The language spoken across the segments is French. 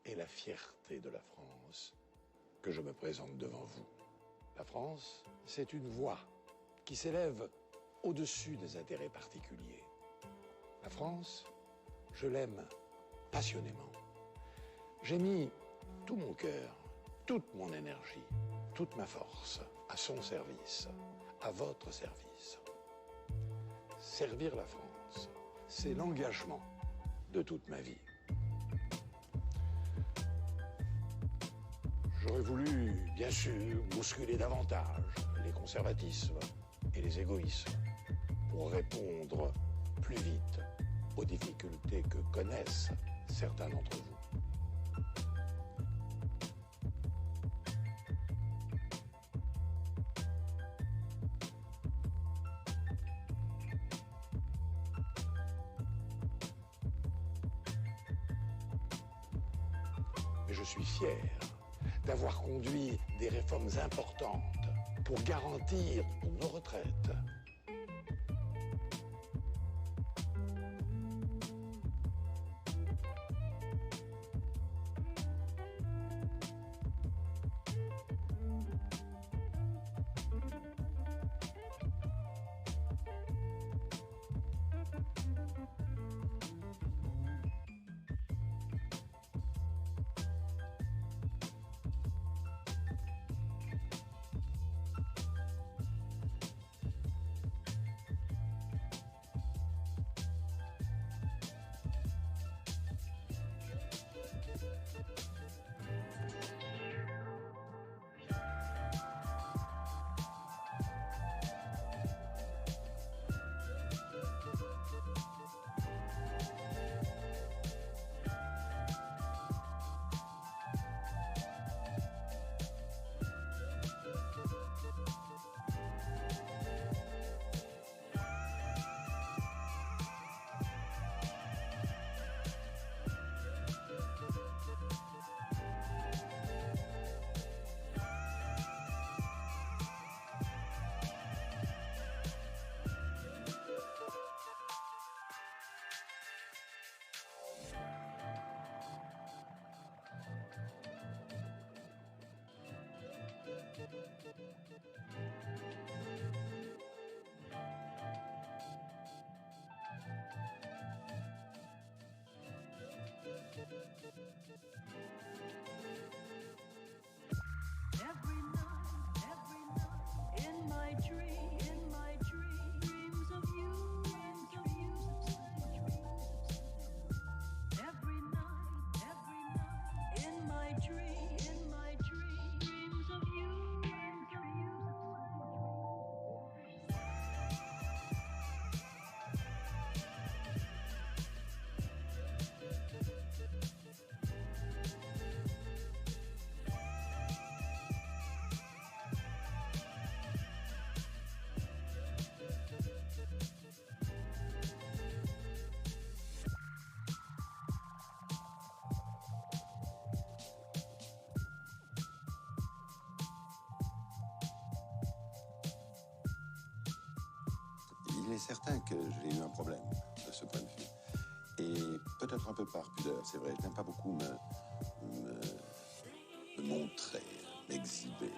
et la fierté de la France que je me présente devant vous. La France, c'est une voix qui s'élève au-dessus des intérêts particuliers. La France, je l'aime passionnément. J'ai mis tout mon cœur, toute mon énergie, toute ma force à son service, à votre service. Servir la France, c'est l'engagement de toute ma vie. J'aurais voulu, bien sûr, bousculer davantage les conservatismes et les égoïsmes pour répondre plus vite aux difficultés que connaissent certains d'entre vous. Mais je suis fier d'avoir conduit des réformes importantes pour garantir nos retraites. Il est certain que j'ai eu un problème de ce point de vue. Et peut-être un peu par pudeur, c'est vrai. Je n'aime pas beaucoup me montrer, m'exhiber.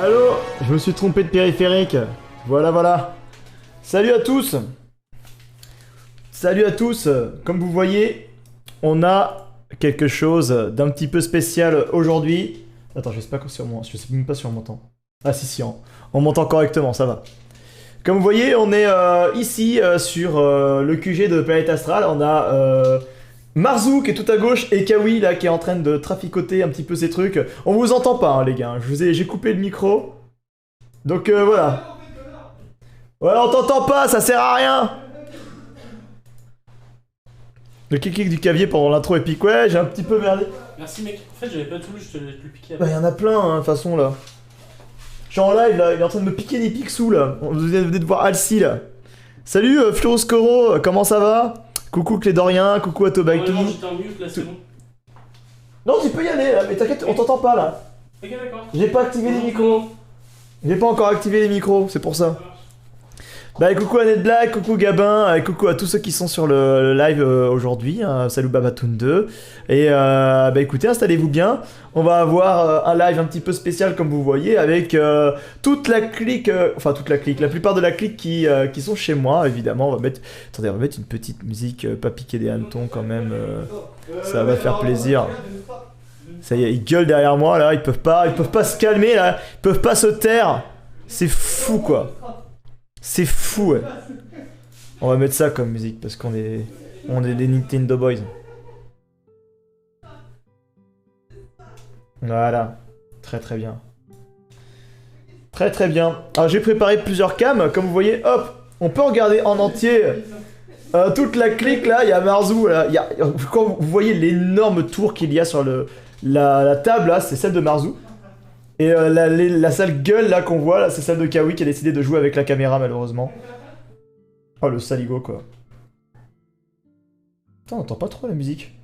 Allô? Je me suis trompé de périphérique. Voilà, voilà. Salut à tous. Salut à tous. Comme vous voyez, on a quelque chose d'un petit peu spécial aujourd'hui. Attends, je sais pas si on m'entend. Je sais même pas si on m'entend. Ah si, on m'entend correctement, ça va. Comme vous voyez, on est ici sur le QG de Planète Astral. On a Marzu qui est tout à gauche et Kawi là qui est en train de traficoter un petit peu ces trucs. On vous entend pas hein, les gars, j'ai coupé le micro. Donc voilà. Voilà, on t'entend pas, ça sert à rien. Le kick du clavier pendant l'intro épique, ouais, j'ai un petit peu merdé. Merci mec, en fait j'avais pas tout lu, je te l'ai plus piqué. Bah y'en a plein hein, de toute façon là. Je suis en live là, il est en train de me piquer des pixous là. Vous venez de voir Alcy là. Salut Fluoroscoro, comment ça va? Coucou Clédorien, coucou Atobaki. Non, j'étais en mute là, c'est bon. Non, tu peux y aller là, mais t'inquiète, on t'entend pas là. Ok, d'accord. J'ai pas activé les micros. J'ai pas encore activé les micros, c'est pour ça. Bah coucou Annette Black, coucou Gabin, coucou à tous ceux qui sont sur le live aujourd'hui, salut Babatoon 2. Et bah écoutez, installez-vous bien, on va avoir un live un petit peu spécial comme vous voyez avec toute la clique, enfin toute la clique, la plupart de la clique qui sont chez moi évidemment. On va mettre, attendez, on va mettre une petite musique, pas piquer des hannetons quand même, ça va faire plaisir. Ça y est, ils gueulent derrière moi là, ils peuvent pas se calmer là, ils peuvent pas se taire, c'est fou quoi. C'est fou, ouais. On va mettre ça comme musique parce qu'on est des Nintendo Boys. Voilà. Très très bien. Très très bien. Alors j'ai préparé plusieurs cams. Comme vous voyez, hop, on peut regarder en entier toute la clique là. Il y a Marzu là. Quand vous voyez l'énorme tour qu'il y a sur la table là, c'est celle de Marzu. Et la sale gueule là qu'on voit, là, c'est celle de Kawi qui a décidé de jouer avec la caméra malheureusement. Oh le saligo quoi. Putain, on entend pas trop la musique.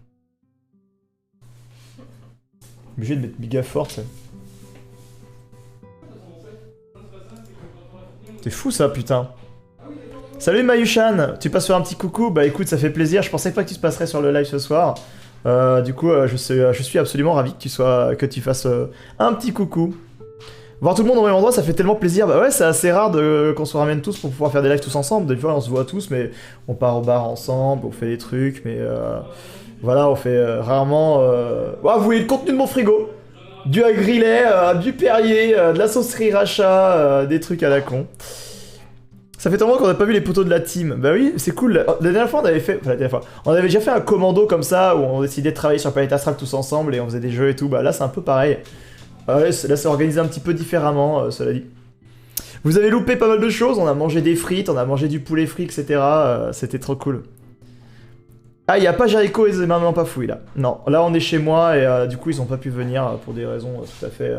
Obligé de mettre méga fort ça. C'est fou ça putain. Salut Mayushan, tu passes sur un petit coucou? Bah écoute, ça fait plaisir, je pensais pas que tu se passerais sur le live ce soir. Du coup, je suis absolument ravi que tu fasses un petit coucou. Voir tout le monde au même endroit, ça fait tellement plaisir. Bah ouais, c'est assez rare qu'on se ramène tous pour pouvoir faire des lives tous ensemble. Des fois, on se voit tous, mais on part au bar ensemble, on fait des trucs, mais voilà, on fait rarement... Oh, vous voyez le contenu de mon frigo? Du agrillet, du Perrier, de la sauce sriracha, des trucs à la con. Ça fait tellement qu'on n'a pas vu les poteaux de la team. Bah oui, c'est cool. La dernière fois, on avait fait... Enfin, la dernière fois, on avait déjà fait un commando comme ça, où on décidait de travailler sur Planète Astral tous ensemble, et on faisait des jeux et tout. Bah là, c'est un peu pareil. Là, c'est organisé un petit peu différemment, cela dit. Vous avez loupé pas mal de choses. On a mangé des frites, on a mangé du poulet frit, etc. C'était trop cool. Ah, il n'y a pas Jericho et Maman pas fouille, là. Non, là, on est chez moi, et du coup, ils ont pas pu venir pour des raisons tout à fait...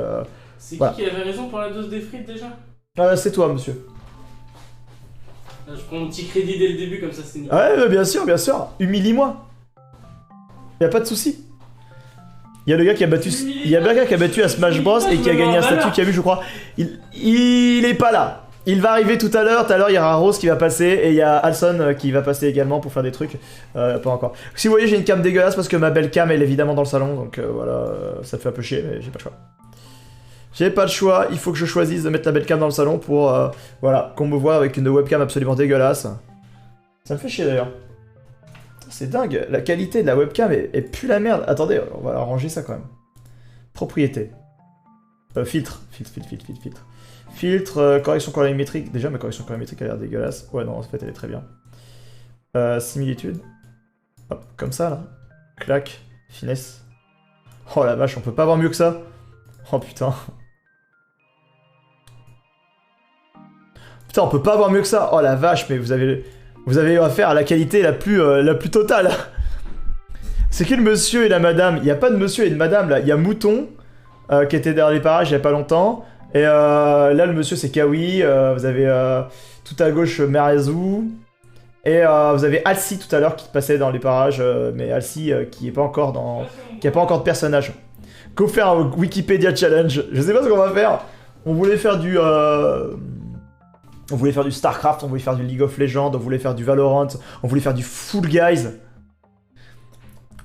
C'est voilà. qui avait raison pour la dose des frites déjà? C'est toi, monsieur. Là, je prends mon petit crédit dès le début, comme ça c'est nickel. Ouais, bien sûr, bien sûr. Humilie-moi. Y a pas de souci. Il y a le gars qui a battu, à Smash Bros et qui a gagné un statut qui a vu, je crois. Il est pas là. Il va arriver tout à l'heure. Tout à l'heure, il y aura Rose qui va passer et il y a Alson qui va passer également pour faire des trucs. Pas encore. Si vous voyez, j'ai une cam dégueulasse parce que ma belle cam elle est évidemment dans le salon, donc voilà, ça me fait un peu chier, mais j'ai pas le choix. J'ai pas le choix, il faut que je choisisse de mettre la belle cam dans le salon pour, voilà, qu'on me voit avec une webcam absolument dégueulasse. Ça me fait chier d'ailleurs. C'est dingue, la qualité de la webcam est plus la merde. Attendez, on va arranger ça quand même. Propriété. Filtre. Filtre, correction colorimétrique. Déjà, ma correction colorimétrique a l'air dégueulasse. Ouais, non, en fait, elle est très bien. Similitude. Hop, comme ça, là. Clac. Finesse. Oh la vache, on peut pas avoir mieux que ça. Oh putain. Putain, on peut pas avoir mieux que ça. Oh la vache, mais vous avez affaire à la qualité la plus totale. C'est qui le monsieur et la madame? Il n'y a pas de monsieur et de madame là. Il y a Mouton qui était derrière les parages il y a pas longtemps. Et là, le monsieur c'est Kawi. Vous avez tout à gauche Marzu. Et vous avez Alcy tout à l'heure qui passait dans les parages. Mais Alcy qui n'a pas encore de personnage. Go faire un Wikipédia challenge. Je sais pas ce qu'on va faire. On voulait faire du Starcraft, on voulait faire du League of Legends, on voulait faire du Valorant, on voulait faire du Fall Guys.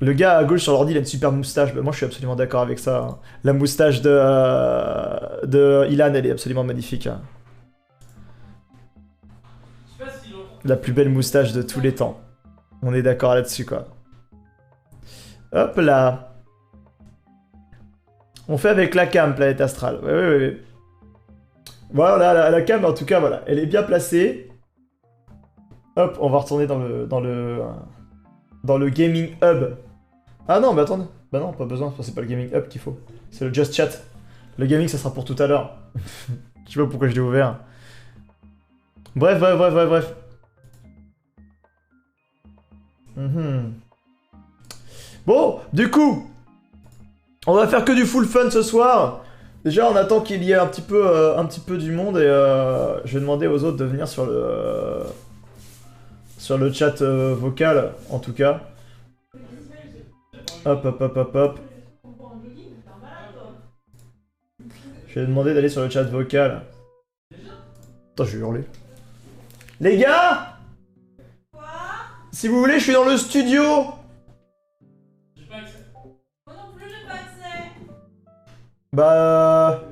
Le gars à gauche sur l'ordi, il a une super moustache. Bah, moi, je suis absolument d'accord avec ça, hein. La moustache de Ilan, elle est absolument magnifique, hein. Je sais pas si l'on- La plus belle moustache de tous les temps. On est d'accord là-dessus, quoi. Hop là. On fait avec la cam, Planète Astrale. Ouais. Voilà, la cam, en tout cas, voilà. Elle est bien placée. Hop, on va retourner dans le Gaming Hub. Ah non, mais attendez. Bah non, pas besoin, c'est pas le Gaming Hub qu'il faut. C'est le Just Chat. Le gaming, ça sera pour tout à l'heure. Je sais pas pourquoi je l'ai ouvert. Bref. Bon, du coup, on va faire que du full fun ce soir. Déjà, on attend qu'il y ait un petit peu du monde et je vais demander aux autres de venir sur le chat vocal, en tout cas. Hop. Je vais demander d'aller sur le chat vocal. Attends, je vais hurler. Les gars! Quoi? Si vous voulez, je suis dans le studio! J'ai pas accès. Moi non plus, j'ai pas accès. Bah...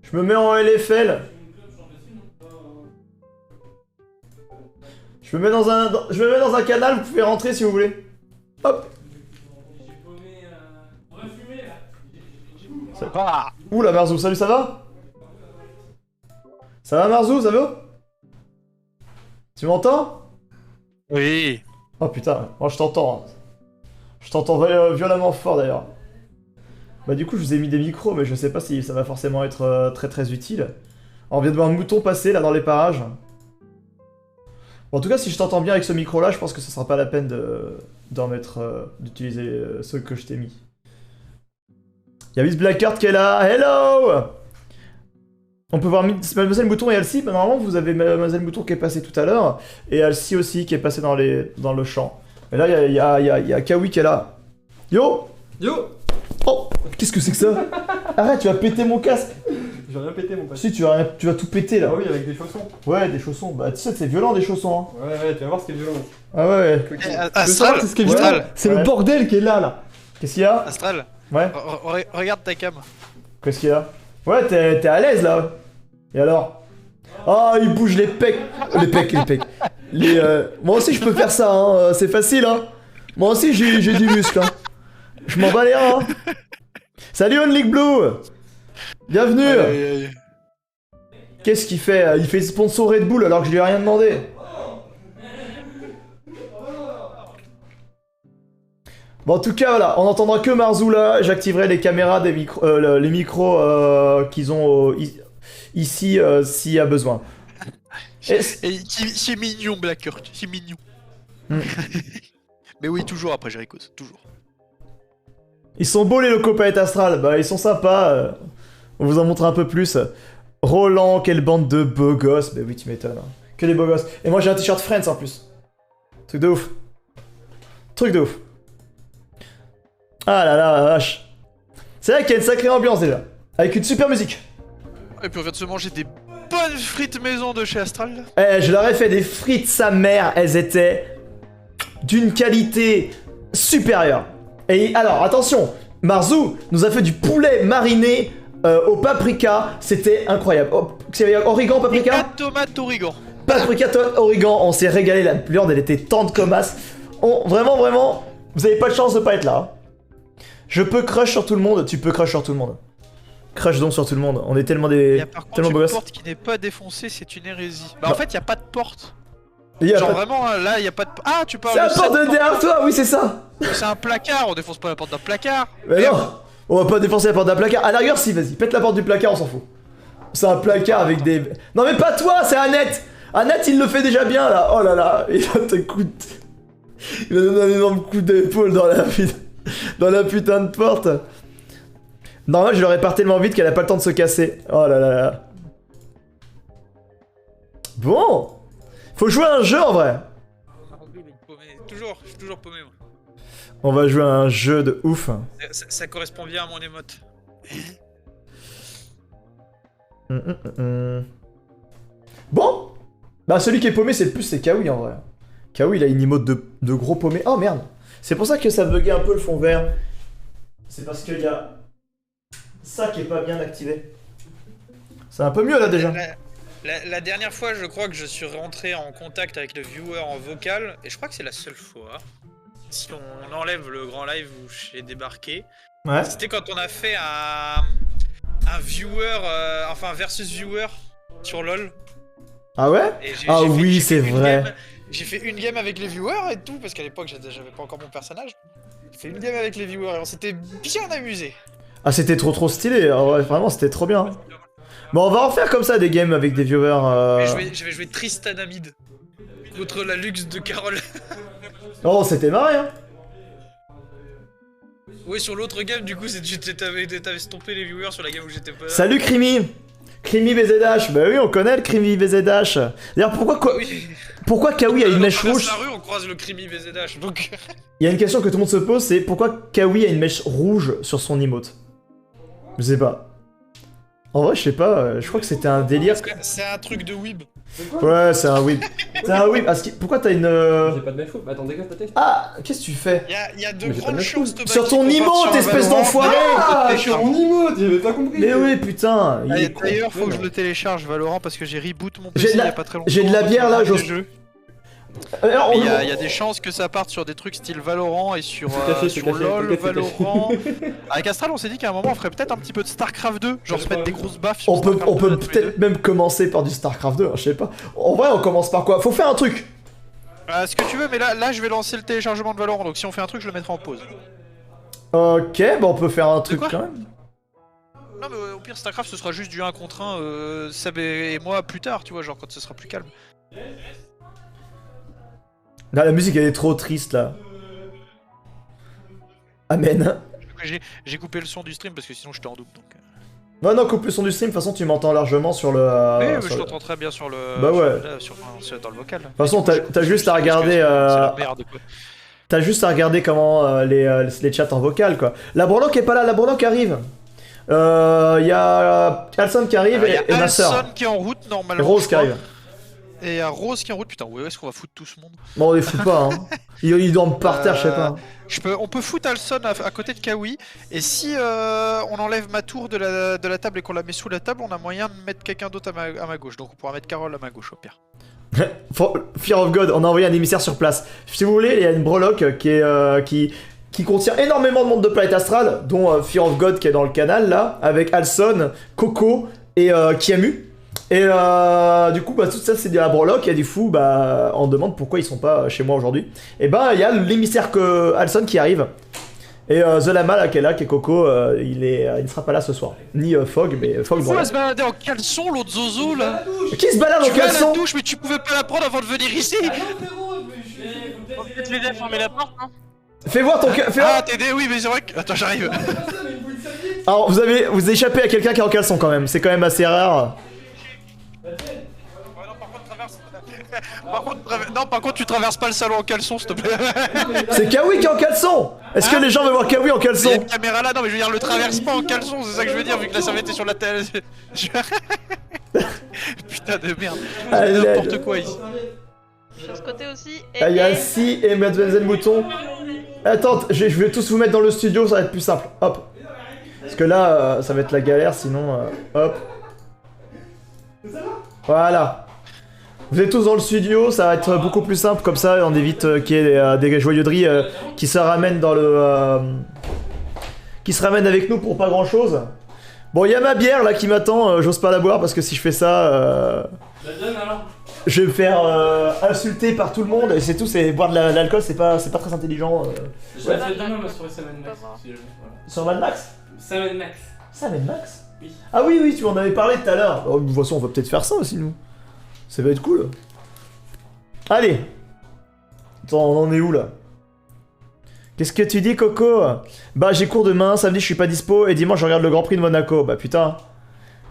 Je me mets en LFL. Je suis une clope, je suis en dessus, non? Je me mets dans un canal, vous pouvez rentrer si vous voulez. Hop! J'ai paumé. On va fumer là. Oula Marzou, salut, ça va? Ça va Marzou, ça va? Tu m'entends? Oui. Oh putain, moi je t'entends. Hein. Je t'entends violemment fort d'ailleurs. Bah du coup je vous ai mis des micros mais je sais pas si ça va forcément être très utile. Alors, on vient de voir un mouton passer là dans les parages. Bon, en tout cas si je t'entends bien avec ce micro là, je pense que ce sera pas la peine d'utiliser ceux que je t'ai mis. Y'a Miss Blackheart qui est là, hello! On peut voir Mademoiselle Mouton et Alcy, bah, normalement vous avez Mademoiselle Mouton qui est passée tout à l'heure, et Alcy aussi qui est passée dans le champ. Et là il y a Kawi qui est là. Yo! Oh! Qu'est-ce que c'est que ça? Arrête, tu vas péter mon casque! J'ai rien pété mon pote. Si, tu vas tout péter là. Ah oui, avec des chaussons. Ouais, des chaussons. Bah tu sais, c'est violent des chaussons, hein. Ouais, tu vas voir ce qui est violent. Ah ouais. Tu veux savoir Astral, c'est ce qui est Ouais. violent? C'est Ouais. le bordel qui est là. Qu'est-ce qu'il y a? Astral, Ouais. regarde ta cam. Qu'est-ce qu'il y a? Ouais, t'es à l'aise là. Et alors? Ah, il bouge les pecs. Les pecs. Moi aussi je peux faire ça, hein. C'est facile, hein. Moi aussi j'ai du muscle, hein. Je m'en bats les reins, hein. Salut Only Blue. Bienvenue. Aïe. Qu'est-ce qu'il fait? Il fait sponsor Red Bull alors que je lui ai rien demandé. Bon, en tout cas, voilà, on n'entendra que Marzou là. J'activerai les caméras des les micros qu'ils ont ici s'il y a besoin. Et c'est mignon, Blackheart, c'est mignon. Mais oui, toujours après Jerichos, toujours. Ils sont beaux les locaux Planète Astrale. Bah, ils sont sympas. On vous en montre un peu plus. Roland, quelle bande de beaux gosses. Bah oui, tu m'étonnes. Hein. Que des beaux gosses. Et moi, j'ai un t-shirt Friends en plus. Truc de ouf. Ah là là, la vache. C'est vrai qu'il y a une sacrée ambiance déjà. Avec une super musique. Et puis on vient de se manger des bonnes frites maison de chez Astral. Là. Eh, je leur ai fait des frites sa mère. Elles étaient d'une qualité supérieure. Et alors, attention. Marzou nous a fait du poulet mariné au paprika. C'était incroyable. Oh, origan, paprika? Et tomate origan. Paprika, origan. On s'est régalé. La viande, elle était tendre comme as. Vraiment, vous avez pas de chance de pas être là. Hein. Je peux crush sur tout le monde, tu peux crush sur tout le monde. Crush donc sur tout le monde, on est tellement Il y a par tellement contre beaux une gosses. porte qui n'est pas défoncée, c'est une hérésie. Bah Non. en fait, il y a pas de porte. Il y a Genre pas- vraiment, là, il y a pas de... Ah, tu parles C'est la de porte cette de derrière toi, oui c'est ça. C'est un placard, on défonce pas la porte d'un placard. Mais Merde. non, on va pas défoncer la porte d'un placard. À la rigueur si, vas-y, pète la porte du placard, on s'en fout. C'est un placard avec des... Non mais pas toi, c'est Annette. Annette il le fait déjà bien là, oh là là. Il a donné un énorme coup d'épaule dans la putain de porte. Normal, je l'aurais pas tellement vite qu'elle a pas le temps de se casser. Oh là là là. Bon. Faut jouer à un jeu en vrai. Toujours, je suis toujours paumé moi. On va jouer à un jeu de ouf. Ça correspond bien à mon émote. Bon. Bah celui qui est paumé c'est Kawi en vrai. Kawi il a une emote de gros paumé. Oh merde. C'est pour ça que ça buguait un peu le fond vert. C'est parce qu'il y a ça qui est pas bien activé. C'est un peu mieux là déjà. La dernière fois, je crois que je suis rentré en contact avec le viewer en vocal, et je crois que c'est la seule fois. Si on enlève le grand live où j'ai débarqué, Ouais. c'était quand on a fait un viewer, enfin versus viewer sur LoL. Ah ouais? Et Ah j'ai oui, fait c'est une vrai. J'ai fait une game avec les viewers et tout, parce qu'à l'époque j'avais pas encore mon personnage. J'ai fait une game avec les viewers et on s'était bien amusé. Ah, c'était trop stylé. Ah ouais, vraiment, c'était trop bien. Bon, on va en faire comme ça des games avec des viewers. Mais je vais jouer Tristan Amid contre la luxe de Carole. Oh, c'était marré, hein. Oui, sur l'autre game, du coup, t'avais stompé les viewers sur la game où j'étais pas là. Salut Crimi. Crimi BZH. Bah oui, on connaît le Crimi BZH. D'ailleurs, Oui. pourquoi Kawi a une mèche On traverse rouge? la rue, on croise le Crimi VZH, donc... Il y a une question que tout le monde se pose, c'est pourquoi Kawi a une mèche rouge sur son emote? Je sais pas. En vrai, je sais pas, je crois que c'était un délire. C'est un truc de weeb. Ouais, c'est un whip. C'est un whip. Pourquoi t'as une... J'ai pas de mèche rouge. Attends, dégage ta tête. Ah, qu'est-ce que tu fais? Il y a de Mais j'ai pas grandes de chances de Sur ton emote, espèce d'enfoiré! Ah, sur mon emote, j'avais pas compris. Mais oui, putain, il est con. D'ailleurs, faut que je le télécharge, Valorant, parce que j'ai reboot mon J'ai PC de la- il y a pas très longtemps. j'ai de la bière, là, avec j'ose- les jeux. Alors, Mais on- il y a des chances que ça parte sur des trucs style Valorant et sur, C'est caché, c'est sur caché, LoL, t'inquiète, c'est caché. Valorant. Avec Astral, on s'est dit qu'à un moment, on ferait peut-être un petit peu de StarCraft 2, genre se mettre des grosses baffes sur on peut StarCraft 2 là, tous les peut-être même commencer par du StarCraft 2, hein, je sais pas. En vrai, on commence par quoi? Faut faire un truc. deux. Ce que tu veux, mais là, je vais lancer le téléchargement de Valorant, donc si on fait un truc, je le mettrai en pause. Ok, bah on peut faire un truc quoi quand même. Non, mais au pire, StarCraft, ce sera juste du 1 contre 1, Seb et moi plus tard, tu vois, genre quand ce sera plus calme. Là, la musique elle est trop triste là. Amen. J'ai coupé le son du stream parce que sinon j'étais en double, donc... Non, coupe le son du stream, de toute façon tu m'entends largement sur le... Oui, sur je le- t'entends très bien sur le... Bah ouais. dans le vocal. De toute façon, t'as juste à regarder, C'est la merde, quoi. T'as juste à regarder comment les chats en vocal quoi. La Borlock est pas là, la Borlock arrive. Y a Alson qui arrive Il y a et ma soeur. Alson qui est en route, Et normalement. Rose je qui crois. arrive. Et il y a Rose qui est en route. Putain, où est-ce qu'on va foutre tout ce monde? Bon, on les fout pas, hein. Ils dorment par terre, je sais pas. On peut foutre Alson à côté de Kawi. Et si on enlève ma tour de la table et qu'on la met sous la table, on a moyen de mettre quelqu'un d'autre à ma gauche. Donc on pourra mettre Carole à ma gauche au pire. Fear of God, on a envoyé un émissaire sur place. Si vous voulez, il y a une breloque qui contient énormément de monde de Planète Astral, dont Fear of God qui est dans le canal là, avec Alson, Coco et Kiamu. Et du coup, bah, tout ça c'est de la breloque, et du coup, bah, on demande pourquoi ils sont pas chez moi aujourd'hui. Et bah, il y a l'émissaire Alson qui arrive. Et The Lama là, qui est Coco, il ne sera pas là ce soir. Ni Fog, mais Fog On bon, va là. se balader en caleçon, l'autre zozo là. Qui se balade en Tu vas à la caleçon? douche, mais tu pouvais pas la prendre avant de venir ici. Faut peut-être l'aider à fermer la porte, hein. Fais voir ton... Fais voir. Ah, t'aider, oui, mais c'est vrai que... Attends, j'arrive. Alors, vous échappez à quelqu'un qui est en caleçon quand même, c'est quand même assez rare. Par contre, tu traverses pas le salon en caleçon, s'il te plaît. C'est Kawi qui est en caleçon. Est-ce que les gens veulent voir Kawi en Il y a caleçon? une caméra là, non mais je veux dire, le traverse pas en caleçon, c'est ça que je veux dire, vu que la serviette est sur la tête. Putain de merde. Allez, N'importe quoi ici. Sur ce côté aussi. Ah, il y a Si et Mademoiselle Mouton. Attends, je vais tous vous mettre dans le studio, ça va être plus simple. Hop. Parce que là, ça va être la galère, sinon... hop. Voilà. Vous êtes tous dans le studio, ça va être beaucoup plus simple, comme ça on évite qu'il y ait des joyauderies qui se ramènent dans le... qui se ramènent avec nous pour pas grand chose. Bon, il y a ma bière là qui m'attend, j'ose pas la boire parce que si je fais ça... La donne alors. je vais me faire insulter par tout le monde, et c'est tout, c'est boire de l'alcool, c'est pas très intelligent. Je la fais demain, moi, sur Sam Max. Si jamais, voilà. Sur Mad Max? Sam Max. Ça, Mad Max? Oui. Ah oui, tu m'en avais parlé tout à l'heure. Oh, de toute façon, on va peut-être faire ça aussi, nous. Ça va être cool. Allez. Attends, on en est où, là? Qu'est-ce que tu dis, Coco? Bah, j'ai cours demain, samedi, je suis pas dispo, et dimanche, je regarde le Grand Prix de Monaco. Bah, putain.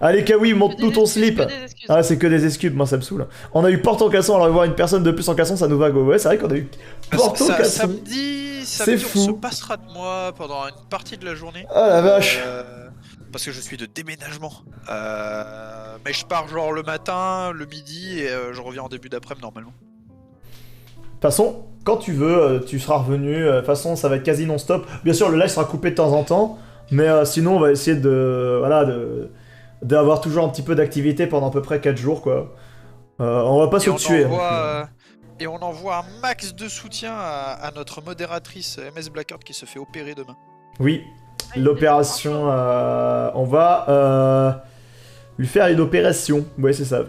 Allez, Kawi, monte-nous ton slip. Ah, c'est que des excuses, moi ça me saoule. On a eu porte en caleçon, alors voir une personne de plus en caleçon, ça nous va go. Ouais, c'est vrai qu'on a eu porte en caleçon. Samedi, C'est on fou. se passera de moi pendant une partie de la journée. Ah la vache. Parce que je suis de déménagement. Mais je pars genre le matin, le midi, et je reviens en début d'après-midi normalement. De toute façon, quand tu veux, tu seras revenu. De toute façon, ça va être quasi non-stop. Bien sûr, le live sera coupé de temps en temps, mais sinon, on va essayer d'avoir toujours un petit peu d'activité pendant à peu près 4 jours, quoi. On va pas se tuer. Et on envoie un max de soutien à notre modératrice MS Blackheart qui se fait opérer demain. Oui, l'opération, on va lui faire une opération. Ouais, c'est ça.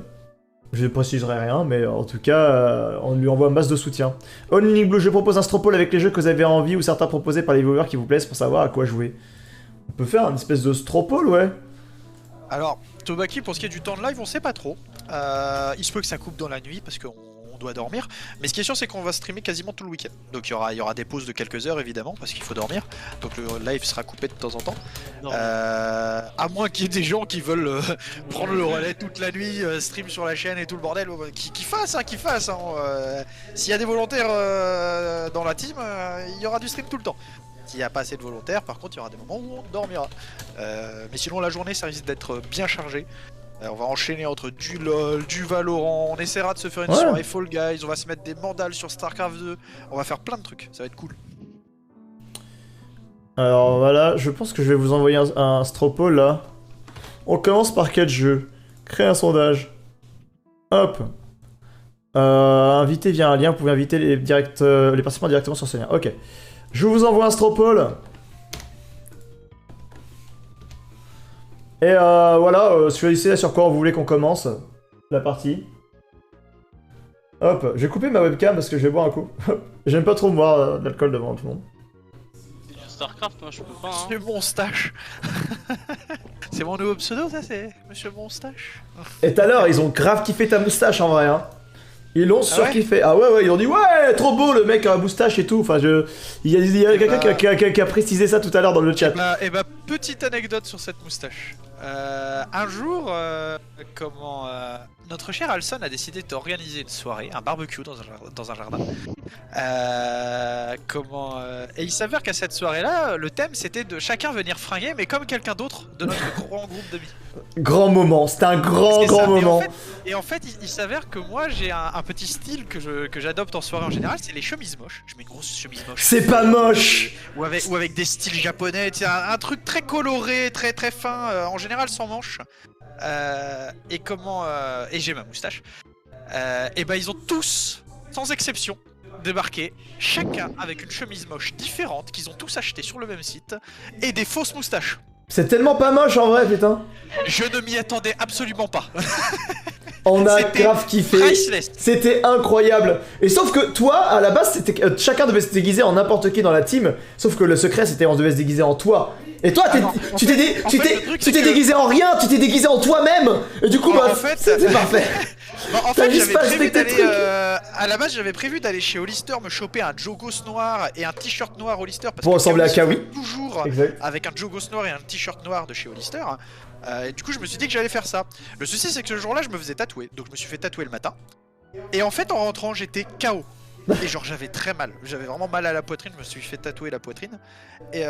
Je ne préciserai rien, mais en tout cas, on lui envoie un masse de soutien. Only Blue, je propose un stropole avec les jeux que vous avez envie ou certains proposés par les viewers qui vous plaisent pour savoir à quoi jouer. On peut faire une espèce de stropole, ouais. Alors, Tobaki, pour ce qui est du temps de live, on sait pas trop. Il se peut que ça coupe dans la nuit parce qu'on doit dormir. Mais ce qui est sûr, c'est qu'on va streamer quasiment tout le week-end. Donc il y aura des pauses de quelques heures, évidemment, parce qu'il faut dormir. Donc le live sera coupé de temps en temps. À moins qu'il y ait des gens qui veulent prendre le relais toute la nuit, stream sur la chaîne et tout le bordel. Qui fassent. S'il y a des volontaires dans la team, il y aura du stream tout le temps. S'il n'y a pas assez de volontaires, par contre, il y aura des moments où on dormira. Mais sinon, la journée, ça risque d'être bien chargé. On va enchaîner entre du LoL, du Valorant, on essaiera de se faire une soirée Fall Guys, on va se mettre des mandales sur StarCraft 2, on va faire plein de trucs, ça va être cool. Alors voilà, je pense que je vais vous envoyer un stropole là. On commence par quel jeu? Créer un sondage. Hop. Inviter via un lien, vous pouvez inviter les participants directement sur ce lien. Ok. Je vous envoie un stropole. Et voilà, choisissez sur quoi vous voulez qu'on commence la partie. Hop, j'ai coupé ma webcam parce que je vais boire un coup. J'aime pas trop boire de l'alcool devant tout le monde. C'est du StarCraft, moi je peux pas. Hein. C'est Monstache. C'est mon nouveau pseudo, ça, c'est Monsieur Monstache. Et tout à l'heure, ils ont grave kiffé ta moustache en vrai, hein. Ils l'ont surkiffé. Ah ouais, ils ont dit ouais, trop beau le mec à la moustache et tout. Enfin, il y a quelqu'un qui a précisé ça tout à l'heure dans le chat. Et bah, petite anecdote sur cette moustache. Un jour, notre cher Alson a décidé d'organiser une soirée, un barbecue dans un jardin. Et il s'avère qu'à cette soirée-là, le thème c'était de chacun venir fringuer, mais comme quelqu'un d'autre de notre grand groupe d'amis. Grand moment, c'était un grand moment. Et en fait, il s'avère que moi j'ai un petit style que j'adopte en soirée en général, c'est les chemises moches. Je mets une grosse chemise moche. C'est pas moche. Ou avec des styles japonais, un truc très coloré, très très fin, en général sans manches. Et j'ai ma moustache. Et bah ils ont tous, sans exception, débarqué, chacun avec une chemise moche différente qu'ils ont tous acheté sur le même site et des fausses moustaches. C'est tellement pas moche en vrai, putain. Je ne m'y attendais absolument pas. On a grave kiffé. Priceless. C'était incroyable. Et sauf que toi, à la base, c'était chacun devait se déguiser en n'importe qui dans la team. Sauf que le secret, c'était on devait se déguiser en toi. Et toi, tu t'es déguisé en rien, tu t'es déguisé en toi-même. Et du coup, c'était parfait. En fait, j'avais prévu d'aller. À la base, j'avais prévu d'aller chez Hollister me choper un jogos noir et un t-shirt noir Hollister. Pour ressembler à Kawi. Toujours avec un jogos noir et un t-shirt noir de chez Hollister. Et du coup, je me suis dit que j'allais faire ça. Le souci, c'est que ce jour-là, je me faisais tatouer. Donc, je me suis fait tatouer le matin. Et en fait, en rentrant, j'étais KO. Et genre, j'avais très mal. J'avais vraiment mal à la poitrine. Je me suis fait tatouer la poitrine. Et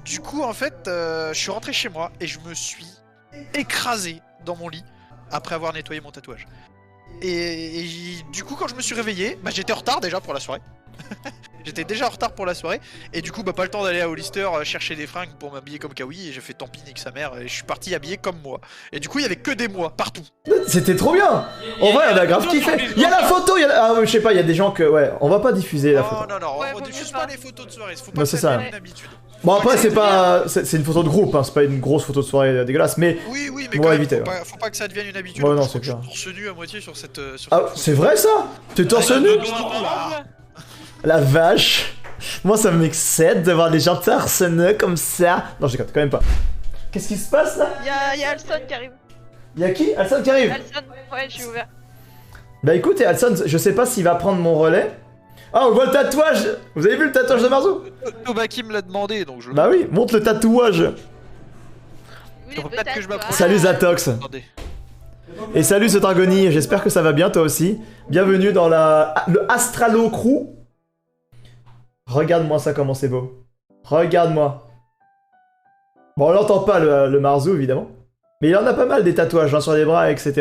du coup, en fait, je suis rentré chez moi et je me suis écrasé dans mon lit après avoir nettoyé mon tatouage. Et du coup, quand je me suis réveillé, j'étais en retard déjà pour la soirée. J'étais déjà en retard pour la soirée. Et du coup, pas le temps d'aller à Hollister chercher des fringues pour m'habiller comme Kawi. Et j'ai fait tant pis, nique sa mère. Et je suis parti habillé comme moi. Et du coup, il y avait que des mois partout. C'était trop bien. En vrai, on a grave kiffé. Il y a la photo, je sais pas, il y a des gens que... Ouais, on va pas diffuser la photo. Non, on diffuse pas les photos de soirée. Faut pas que ça devienne une habitude. Bon après c'est pas... C'est une photo de groupe, hein. C'est pas une grosse photo de soirée dégueulasse, mais... Oui, mais quand même, faut pas que ça devienne une habitude. Ouais, non, c'est clair. Je suis torse nu à moitié sur cette... Ah, c'est vrai ça? T'es torse nu? La vache. Moi ça m'excite de voir des gens torse nu comme ça. Non, je déconne, quand même pas. Qu'est-ce qui se passe là? Y'a Alson qui arrive. Y'a qui? Alson qui arrive? Alson, ouais, j'ai ouvert. Bah écoute, Alson, je sais pas s'il va prendre mon relais. Ah, on voit le tatouage. Vous avez vu le tatouage de Marzo? Tobaki me l'a demandé, donc je... Bah oui, montre le tatouage. Peut-être que je m'approche. Salut Zatox. Attendez. Et salut ce Dragoni, j'espère que ça va bien toi aussi. Bienvenue dans le Astralo Crew. Regarde-moi ça comment c'est beau. Regarde-moi. Bon, on l'entend pas le Marzo évidemment. Mais il en a pas mal des tatouages hein, sur les bras, etc.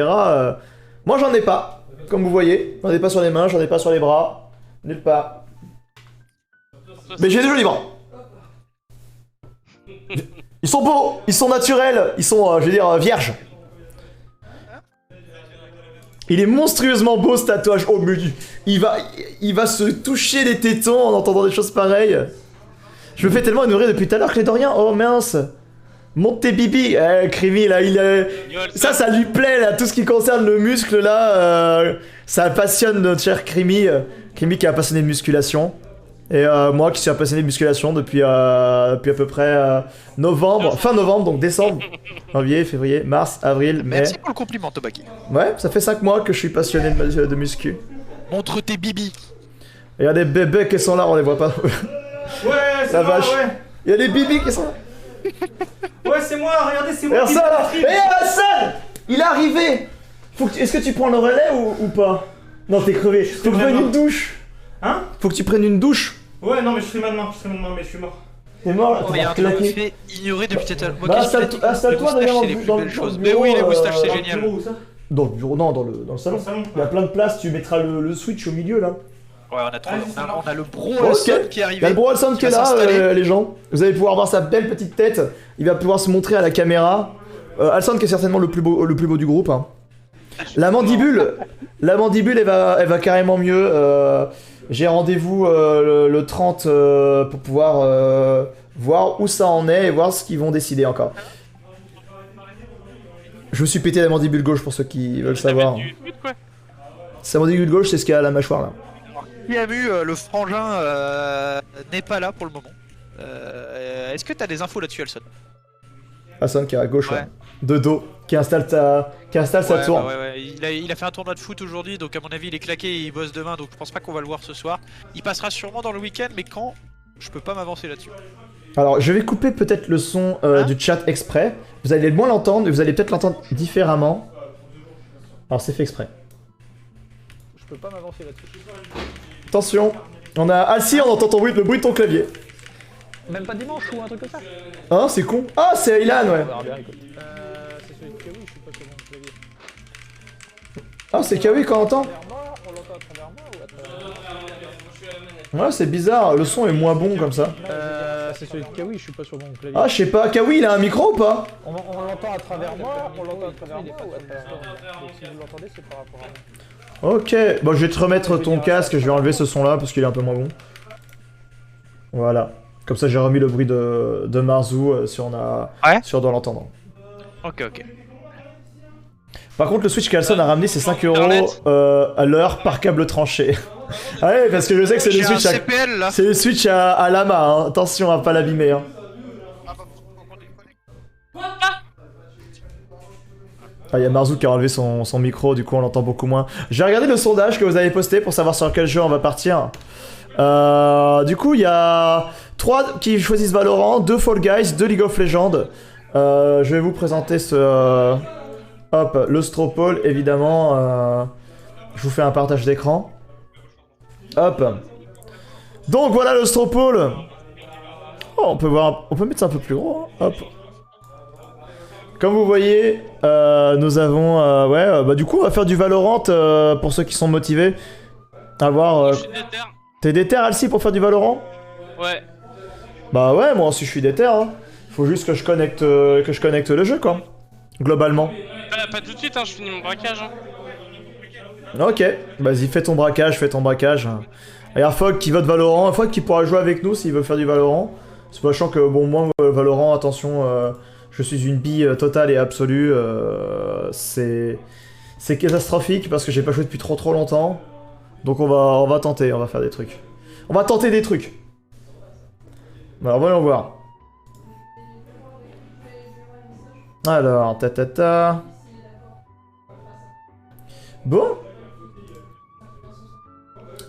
Moi j'en ai pas. Comme vous voyez, j'en ai pas sur les mains, j'en ai pas sur les bras. Nulle part. Mais j'ai des jolis bras. Ils sont beaux, ils sont naturels, ils sont, je veux dire, vierges. Il est monstrueusement beau ce tatouage. Oh mais il va se toucher les tétons en entendant des choses pareilles. Je me fais tellement ignorer depuis tout à l'heure, Clédorien. Oh mince. Monte tes bibis. Krimi là, il est... Ça lui plaît là, tout ce qui concerne le muscle là. Ça passionne notre cher Krimi. Krimi qui est un passionné de musculation. Et moi qui suis un passionné de musculation depuis à peu près novembre, fin novembre, donc décembre, janvier, février, mars, avril, mai. Merci pour le compliment, Tobaki. Ouais, ça fait 5 mois que je suis passionné de muscu. Montre tes bibis. Il y a des bébés qui sont là, on les voit pas. Ouais, c'est La moi, vache. ouais. Il y a des bibis qui sont là. Ouais, c'est moi, regardez, c'est moi. Regarde ça là. Eh Hassan, il est arrivé. Est-ce que tu prends le relais ou pas? Non, t'es crevé. Faut que tu prennes une douche. Hein? Faut que tu prennes une douche. Ouais, non, mais je serai maintenant, mais je suis mort. T'es mort là, Oh, mais il y a un t'as truc qui se claqué. fait ignorer depuis tout à l'heure. Moi, Bah, qu'est-ce que tu fais? installe-toi Les d'ailleurs moustaches, c'est les plus belles choses. Mais bureau, oui, les moustaches, c'est Dans le génial. bureau, où ça? Dans le bureau, non, dans le salon. Dans le salon. Il y a plein de places, tu mettras le switch au milieu là. Ouais, on a le bro Ok. Olson qui est Il y a arrivé. le bro Olson qui est va là, s'installer. les gens. Vous allez pouvoir voir sa belle petite tête. Il va pouvoir se montrer à la caméra. Olson qui est certainement le plus beau du groupe. Hein. La mandibule, elle va carrément mieux. J'ai rendez-vous le 30 pour pouvoir voir où ça en est et voir ce qu'ils vont décider encore. Je me suis pété la mandibule gauche pour ceux qui veulent savoir. Sa mandibule gauche, c'est ce qu'il y a à la mâchoire là. Qui a vu le frangin n'est pas là pour le moment. Est-ce que t'as des infos là-dessus, Alson? Olson qui est à gauche Ouais. là. De dos, qui installe sa tour. Ouais. Il a fait un tournoi de foot aujourd'hui, donc à mon avis il est claqué et il bosse demain, donc je pense pas qu'on va le voir ce soir. Il passera sûrement dans le week-end, mais quand? Je peux pas m'avancer là-dessus. Alors, je vais couper peut-être le son du chat exprès. Vous allez moins l'entendre, mais vous allez peut-être l'entendre différemment. Alors, c'est fait exprès. Je peux pas m'avancer là-dessus. Attention, on a... Ah si, on entend ton bruit, le bruit de ton clavier. Même pas dimanche ou un truc comme ça? Hein, c'est con. Ah, c'est Aylan, ouais. C'est celui de Kawi, je suis pas sur mon clavier. Ah, c'est Kawi qu'on entend. On l'entend à travers moi ou à travers... Ouais, c'est bizarre, le son est moins bon comme ça. C'est celui de Kawi, je suis pas sur mon clavier. Ah, je sais pas, Kawi, il a un micro ou pas? On l'entend à travers moi, on l'entend à travers moi ou à travers moi? Donc si vous l'entendez, c'est par rapport à moi. Ok, bon, je vais te remettre ton casque, je vais enlever ce son-là parce qu'il est un peu moins bon. Voilà. Comme ça, j'ai remis le bruit de Marzu si on doit l'entendre. Ok. Par contre, le Switch qu'Alson a ramené, c'est 5 € à l'heure par câble tranché. Ah ouais, parce que je sais que c'est le Switch CPL là. c'est le Switch à lama, hein. Attention à pas l'abîmer. Hein. Ah, il y a Marzu qui a enlevé son micro, du coup on l'entend beaucoup moins. J'ai regardé le sondage que vous avez posté pour savoir sur quel jeu on va partir. Du coup, il y a 3 qui choisissent Valorant, 2 Fall Guys, 2 League of Legends. Je vais vous présenter ce... hop, le Stropole, évidemment. Je vous fais un partage d'écran. Hop. Donc voilà le Stropole. Oh, on peut mettre ça un peu plus gros. Hein. Hop. Comme vous voyez, nous avons... bah du coup, on va faire du Valorant pour ceux qui sont motivés. À voir... Je suis déter. T'es déter, Alcy, pour faire du Valorant? Ouais. Bah ouais, moi aussi je suis déter. Hein. Faut juste que je connecte le jeu, quoi. Globalement. Pas tout de suite, hein, je finis mon braquage. Hein. Ok, vas-y, fais ton braquage. Il y a Fogg qui vote Valorant. Fogg qui pourra jouer avec nous s'il veut faire du Valorant. Sachant que, bon, moi, Valorant, attention, je suis une bille totale et absolue. C'est catastrophique parce que j'ai pas joué depuis trop longtemps. Donc on va tenter, on va faire des trucs. On va tenter des trucs. Alors voyons voir. Alors, ta. Bon.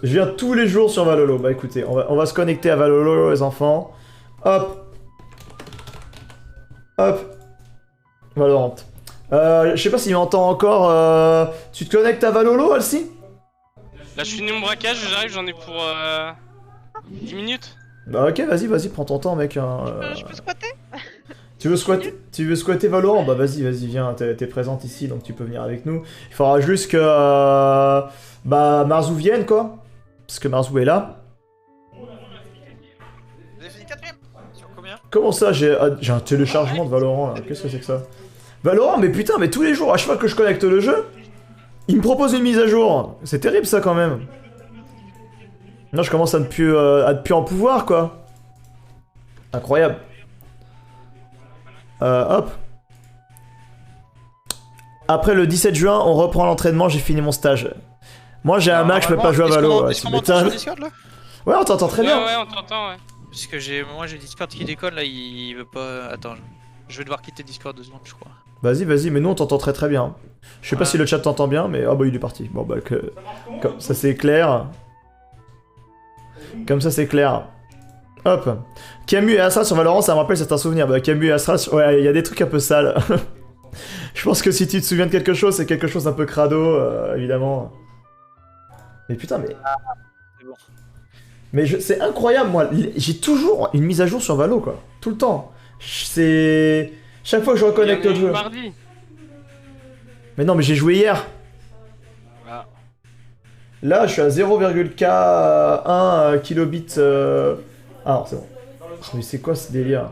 Je viens tous les jours sur Valolo. Bah écoutez, on va se connecter à Valolo, les enfants. Hop. Valorant. Je sais pas s'il m'entend encore. Tu te connectes à Valolo, Alcy? Là, je finis mon braquage, j'arrive, j'en ai pour 10 minutes. Bah ok, vas-y, prends ton temps, mec. Je peux squatter? Tu veux squatter Valorant? Bah vas-y, viens, t'es présente ici, donc tu peux venir avec nous. Il faudra juste que... bah, Marzu vienne, quoi. parce que Marzou est là. Vous avez fini 4ème? Sur combien? Comment ça, j'ai un téléchargement de Valorant là, qu'est-ce que c'est que ça? Valorant, mais putain, mais tous les jours, à chaque fois que je connecte le jeu, il me propose une mise à jour. C'est terrible ça quand même. Non, je commence à ne plus en pouvoir quoi. Incroyable. Hop. Après le 17 juin, on reprend l'entraînement, j'ai fini mon stage. Moi j'ai un Mac, je peux pas jouer à Valo. Ouais, Est-ce qu'on m'entend sur Discord là? Ouais, on t'entend très bien. Ouais, on t'entend, ouais. Parce que moi j'ai Discord qui déconne là, il veut pas. Attends, je vais devoir quitter Discord 2 secondes, je crois. Vas-y, mais nous on t'entend très très bien. Je sais pas si le chat t'entend bien, mais. Ah bah il est parti. Bon bah, comme ça c'est clair. Comme ça c'est clair. Hop. Camus et Astral sur Valorant, ça me rappelle certains souvenirs. Bah, Camus et Astral, ouais, il y a des trucs un peu sales. Je pense que si tu te souviens de quelque chose, c'est quelque chose d'un peu crado, évidemment. Mais putain, mais. C'est bon. Mais c'est incroyable, moi. J'ai toujours une mise à jour sur Valo, quoi. Tout le temps. C'est. Chaque fois que je reconnecte au jeu. Mardi. Mais non, mais j'ai joué hier. Ah. Là, je suis à 0,1 kilobits. Ah, c'est bon. Mais c'est quoi ce délire?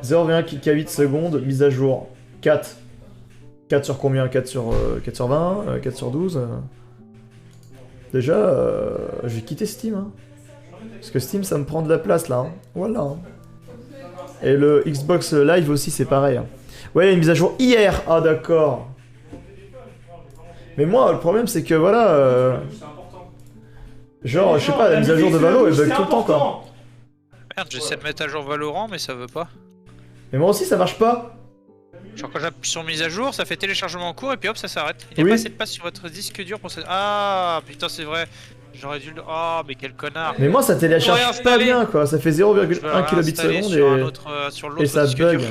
0,1 kbps seconde, mise à jour. 4. 4 sur combien? 4 sur 20 4 sur 12 Déjà, je vais quitter Steam. Hein. Parce que Steam, ça me prend de la place, là. Hein. Voilà. Hein. Et le Xbox Live aussi, c'est pareil. Hein. Ouais, il y a une mise à jour hier. Ah, d'accord. Mais moi, le problème, c'est que, voilà... Genre, je sais pas, la mise à jour de Valo, elle bug tout le temps, quoi. Merde, j'essaie de mettre à jour Valorant, mais ça veut pas. Mais moi aussi, ça marche pas. Genre quand j'appuie sur mise à jour, ça fait téléchargement en cours et puis hop, ça s'arrête. Il y a Oui. pas assez de place sur votre disque dur pour ça. Ah putain, c'est vrai. J'aurais dû le. Oh, mais quel connard. Mais moi, ça télécharge pas réinstaller. bien, quoi. Ça fait 0,1 kilobits Réinstaller seconde sur un et... autre, sur l'autre et ça disque bug. dur.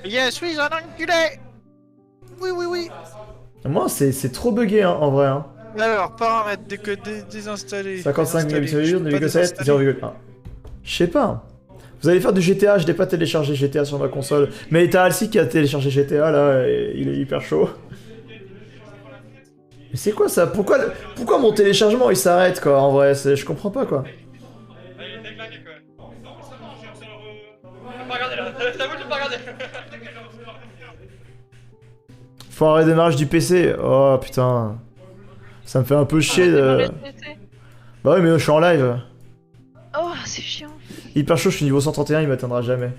Yes, oui, un enculé. Oui. Moi, c'est trop bugué, hein, en vrai. Hein. Alors, paramètres désinstaller. 55 Désinstaller. mégabits, Je peux pas 0,7, désinstaller. 0,1. Je sais pas. Vous allez faire du GTA, je n'ai pas téléchargé GTA sur ma console. Mais t'as Alcy qui a téléchargé GTA là, et il est hyper chaud. Mais c'est quoi ça? Pourquoi mon téléchargement il s'arrête quoi en vrai? Je comprends pas quoi. Faut un redémarrage du PC. Oh putain. Ça me fait un peu chier de... Bah oui mais je suis en live. Oh, c'est chiant. Hyper chaud, je suis niveau 131, il m'atteindra jamais.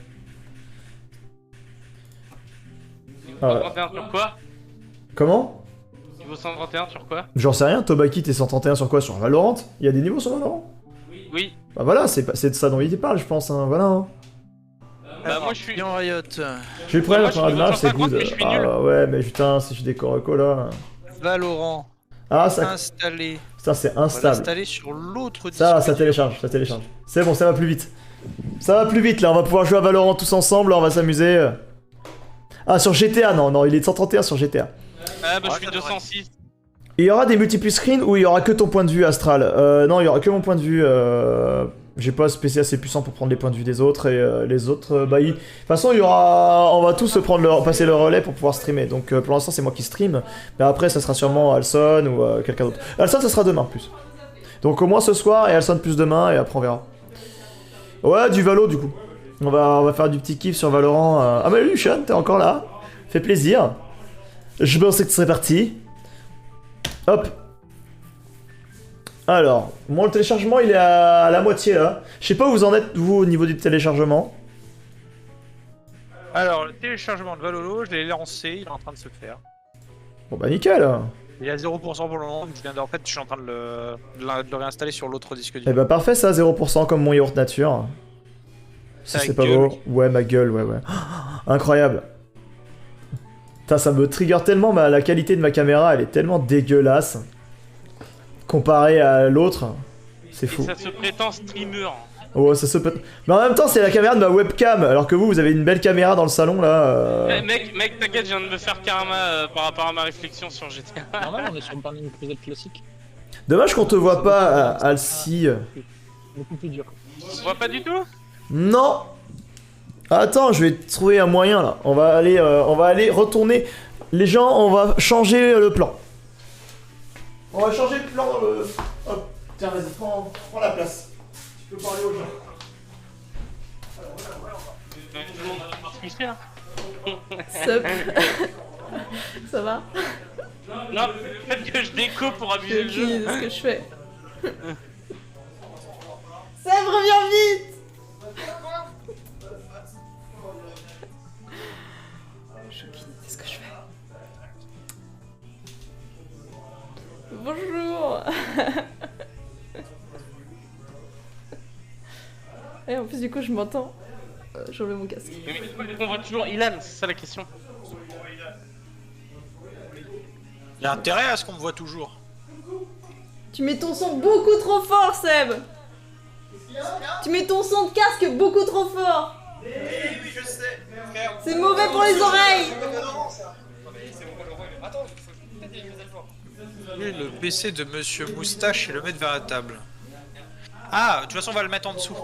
Niveau 131 sur quoi? Comment? Niveau 131 sur quoi? J'en sais rien, Tobaki t'es 131 sur quoi? Sur Valorant? Il y a des niveaux sur Valorant? Oui. Bah voilà, c'est de ça dont il parle je pense, hein, voilà. Hein. Bah moi je suis... Bien Riot. J'ai le problème moi, je pour suis redémarrage, c'est 250, good. mais je suis nul. Ah ouais, mais putain, si je décore là. Valorant. Ah ça... Installé. Ça c'est On va instable. l'installer sur l'autre disque. Ça télécharge, ça télécharge. C'est bon, ça va plus vite. Ça va plus vite là, on va pouvoir jouer à Valorant tous ensemble, là, on va s'amuser. Ah sur GTA, non, il est de 131 sur GTA. Ah bah Ouais, je suis ça devrait. 206. Il y aura des multiples screens ou il y aura que ton point de vue Astral? Non, il y aura que mon point de vue. J'ai pas ce PC assez puissant pour prendre les points de vue des autres et les autres, bah de toute façon il y aura, on va tous passer le relais pour pouvoir streamer. Donc pour l'instant c'est moi qui stream, mais après ça sera sûrement Alson ou quelqu'un d'autre. Alson ça sera demain plus. Donc au moins ce soir et Alson plus demain et après on verra. Ouais du Valo du coup. On va faire du petit kiff sur Valorant. Ah mais lui Sean, t'es encore là. Fait plaisir. Je pensais que tu serais parti. Hop. Alors, moi le téléchargement il est à la moitié là. Je sais pas où vous en êtes vous au niveau du téléchargement. Alors, le téléchargement de Valolo, je l'ai lancé, il est en train de se faire. Bon bah nickel. Il est à 0% pour le moment, en fait je suis en train de le réinstaller sur l'autre disque Et dur. bah parfait ça, 0% comme mon yaourt nature. Si Ta c'est pas gueule. beau. Ouais ma gueule, ouais. Incroyable. Putain ça me trigger tellement, la qualité de ma caméra elle est tellement dégueulasse. Comparé à l'autre, c'est Et fou. ça se prétend streamer. Oh ça se peut... Mais en même temps c'est la caméra de ma webcam, alors que vous avez une belle caméra dans le salon là. Eh, mec, t'inquiète, je viens de me faire karma par rapport à ma réflexion sur GTA. Normal, on est sur une partie de classique. Dommage qu'on te voit pas, Alcy. Beaucoup plus dur. On se voit pas du tout? Non. Attends, je vais trouver un moyen là. On va aller retourner. Les gens, on va changer le plan. On va changer de plan dans le... Hop, tiens, vas-y, prends la place. Tu peux parler aux gens. Tout le monde va devoir se là. Sup. Ça va? Non, le fait que je déco pour abuser J'ai le aucune idée jeu. de ce que je fais. Seb, reviens vite! J'ai aucune idée de ce que je fais. Bonjour! Et en plus, du coup, je m'entends. J'enlève mon casque. Mais on voit toujours Ilan, c'est ça la question. Il y a intérêt à ce qu'on me voit toujours. Tu mets ton son beaucoup trop fort, Seb! Tu mets ton son de casque beaucoup trop fort! Oui, je sais. C'est mauvais pour les oreilles! Oui, le PC de Monsieur Moustache et le mettre vers la table. Ah, de toute façon, on va le mettre en dessous.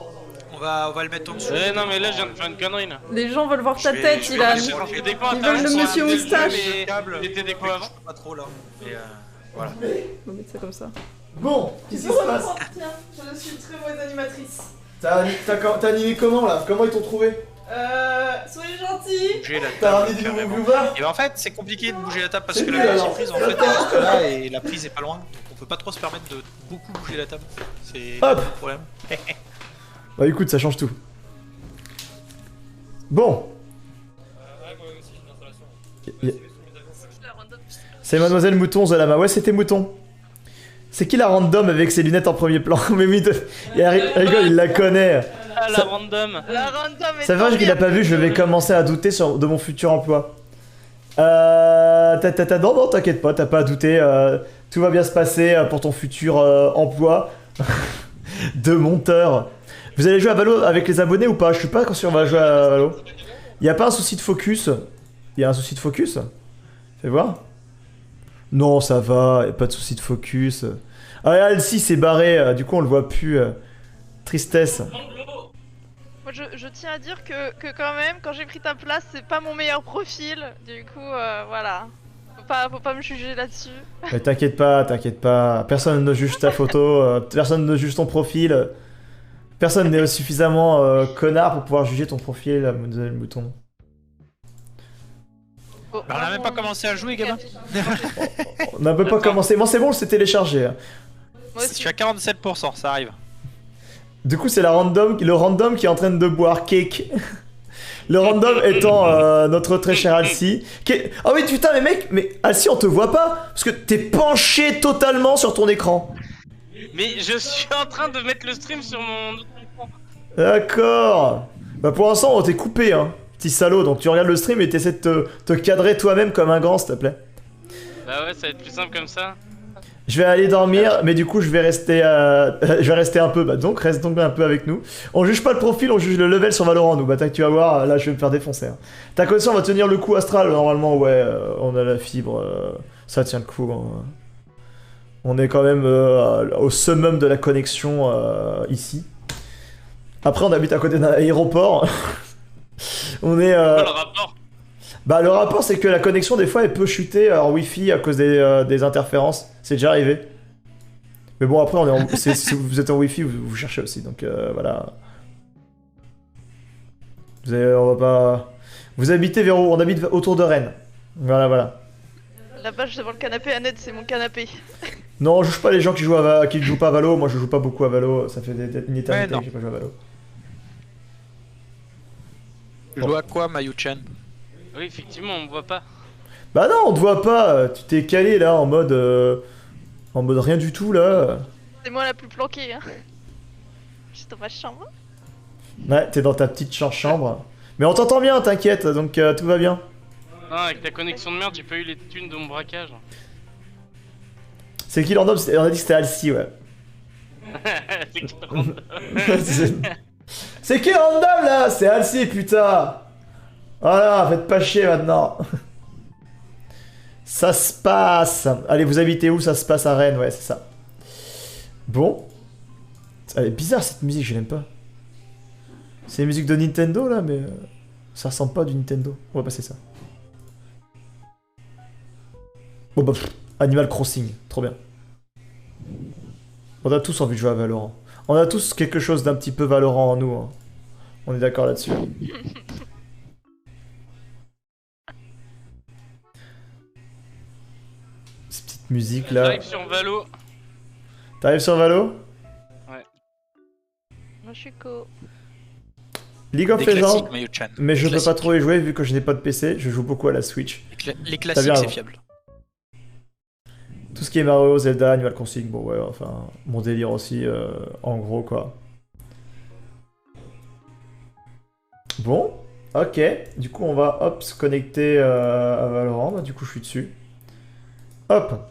On va le mettre en dessous. Non, mais là, je viens de faire une connerie là. Les gens veulent voir ta Je vais- tête, je vais- Ilan. je vais- J'ai déco Ils internet veulent le sur monsieur un des moustache. jeux, mais Câble. il était déco avant. Pas trop là. Mais voilà. On va mettre ça comme ça. Bon, qu'est-ce qui se passe? Tiens, je suis très mauvaise animatrice. T'as animé comment là? Comment ils t'ont trouvé? Soyez gentils! Bouger la T'as table. ramené des nouveaux carrément. viewers? Et ben, en fait, c'est compliqué de bouger la table parce C'est que nul, la alors. surprise en fait est là et la prise est pas loin. Donc on peut pas trop se permettre de beaucoup bouger la table. C'est Hop. le problème. Bah écoute, ça change tout. Bon. C'est Mademoiselle Mouton Zalama. Ouais, c'était Mouton. C'est qui la random avec ses lunettes en premier plan? Mais oui, il rigole, il la connaît. Ah, la Ça- random. La random est C'est vrai qu'il a pas vu, je vais commencer à douter de mon futur emploi. Non, t'inquiète pas, t'as pas à douter. Tout va bien se passer pour ton futur emploi de monteur. Vous allez jouer à Valo avec les abonnés ou pas? Je suis pas sûr on va jouer à Valo. Y a pas un souci de focus? Y a un souci de focus? Fais voir. Non, ça va, y a pas de souci de focus. Ah, Alcy s'est barré, du coup on le voit plus. Tristesse. Moi, je tiens à dire que quand même, quand j'ai pris ta place, c'est pas mon meilleur profil. Du coup, voilà. Faut pas me juger là-dessus. Mais t'inquiète pas. Personne ne juge ta photo, personne ne juge ton profil. Personne n'est suffisamment connard pour pouvoir juger ton profil, Mademoiselle Mouton. Bon, Bah, on a même pas commencé à jouer, gamin. On n'a même pas commencé. Bon, c'est bon, c'est téléchargé. Moi Je aussi. suis à 47%, ça arrive. Du coup, c'est le random qui est en train de boire cake. Le random étant notre très cher Alcy. Ah oui, putain, mais Alcy, on te voit pas parce que t'es penché totalement sur ton écran. Mais je suis en train de mettre le stream sur mon autre écran. D'accord. Bah pour l'instant, on t'est coupé, hein, petit salaud. Donc tu regardes le stream et t'essaies de te cadrer toi-même comme un grand, s'il te plaît. Bah ouais, ça va être plus simple comme ça. Je vais aller dormir, mais du coup, je vais rester un peu. Bah donc, reste donc un peu avec nous. On juge pas le profil, on juge le level sur Valorant, nous. Bah tac, tu vas voir, là, je vais me faire défoncer. Hein. Ta connexion va tenir le coup astral, normalement, ouais. On a la fibre, ça tient le coup. Hein. On est quand même au summum de la connexion ici. Après, on habite à côté d'un aéroport. On est. Pas le rapport. Bah le rapport c'est que la connexion des fois elle peut chuter en wifi à cause des interférences, c'est déjà arrivé. Mais bon après on est si vous êtes en wifi vous cherchez aussi donc voilà. On va pas... Vous habitez vers où? On habite autour de Rennes. Voilà. La vache devant le canapé, Annette, c'est mon canapé. Non on juge pas les gens qui jouent pas à Valo, moi je joue pas beaucoup à Valo, ça fait une éternité Ouais, que j'ai pas joué à Valo. Tu joues à quoi, Mayu-chan? Oui, effectivement, on me voit pas. Bah non on te voit pas, tu t'es calé là en mode rien du tout là. C'est moi la plus planquée, hein. Je suis dans ma chambre. Ouais t'es dans ta petite chambre. Mais on t'entend bien t'inquiète donc tout va bien. Non, avec ta connexion de merde, j'ai pas eu les thunes de mon braquage. C'est qui random? On a dit que c'était Alcy, ouais. C'est qui le random? C'est qui random là? C'est Alcy, putain! Voilà, faites pas chier maintenant. Ça se passe. Allez, vous habitez où? Ça se passe à Rennes, ouais, c'est ça. Bon. Elle est bizarre cette musique, je l'aime pas. C'est une musique de Nintendo là, mais ça ressemble pas à du Nintendo. On va passer ça. Bon bah, Animal Crossing, trop bien. On a tous envie de jouer à Valorant. On a tous quelque chose d'un petit peu Valorant en nous. Hein. On est d'accord là-dessus. Cette petite musique là. J'arrive sur Valo. T'arrives sur Valo? Ouais. Moi je suis co. League of Des Legends, classiques, Mayu-chan. mais je Des peux pas classiques. trop y jouer vu que je n'ai pas de PC, je joue beaucoup à la Switch. Les T'as classiques, bien c'est raison. fiable. Tout ce qui est Mario, Zelda, Animal Crossing, bon ouais, enfin, mon délire aussi, en gros quoi. Bon, ok, du coup on va hop se connecter à Valorant, bah, du coup je suis dessus. Hop,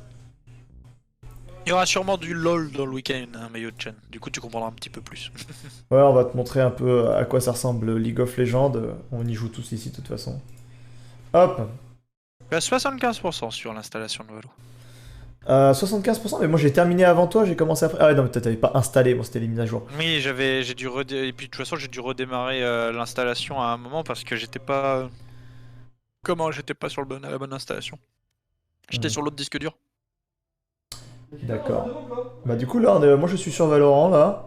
Il y aura sûrement du LOL dans le week-end, hein, Mayu-chan. Du coup, tu comprendras un petit peu plus. ouais on va te montrer un peu à quoi ça ressemble League of Legends, on y joue tous ici de toute façon. Hop, Tu as 75% sur l'installation de Valo. 75%, mais moi j'ai terminé avant toi, j'ai commencé après. Ah ouais non mais t'avais pas installé, moi c'était les mises à jour. Oui, j'ai dû et puis de toute façon, j'ai dû redémarrer l'installation à un moment parce que j'étais pas. J'étais pas sur la bonne installation. J'étais sur l'autre disque dur. D'accord. Bah du coup là, moi je suis sur Valorant là.